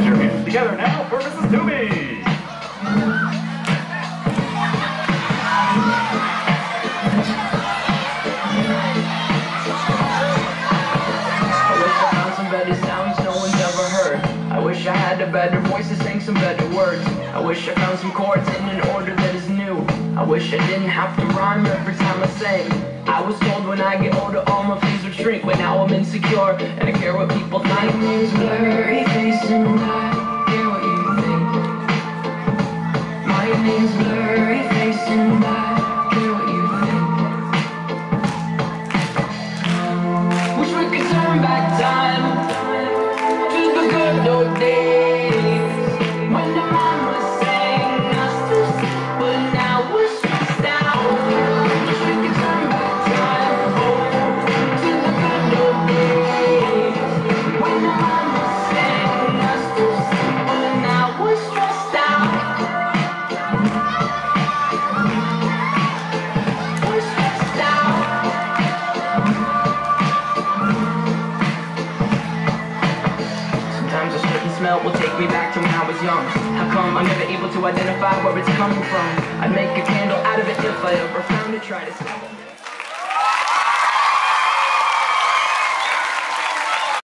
your hands together now for Mrs. Toomey. Better sounds no one's ever heard. I wish I had a better voice to sing some better words. I wish I found some chords in an order that is new. I wish I didn't have to rhyme every time I sang. I was told when I get older all my fears would shrink, but now I'm insecure and I care what people think. My name's Blurry Face and I care what you think. My name's Blurry Face and I care what you think. Wish we could turn back time to the good old days when the mama sang us to sleep, but now we're stressed out. Wish we could turn back time to the good old days when the mama sang us to sleep, but now we're stressed out. We're stressed out. Sometimes a certain smell will take me back to when I was young. How come I'm never able to identify where it's coming from? I'd make a candle out of it if I ever found it, try to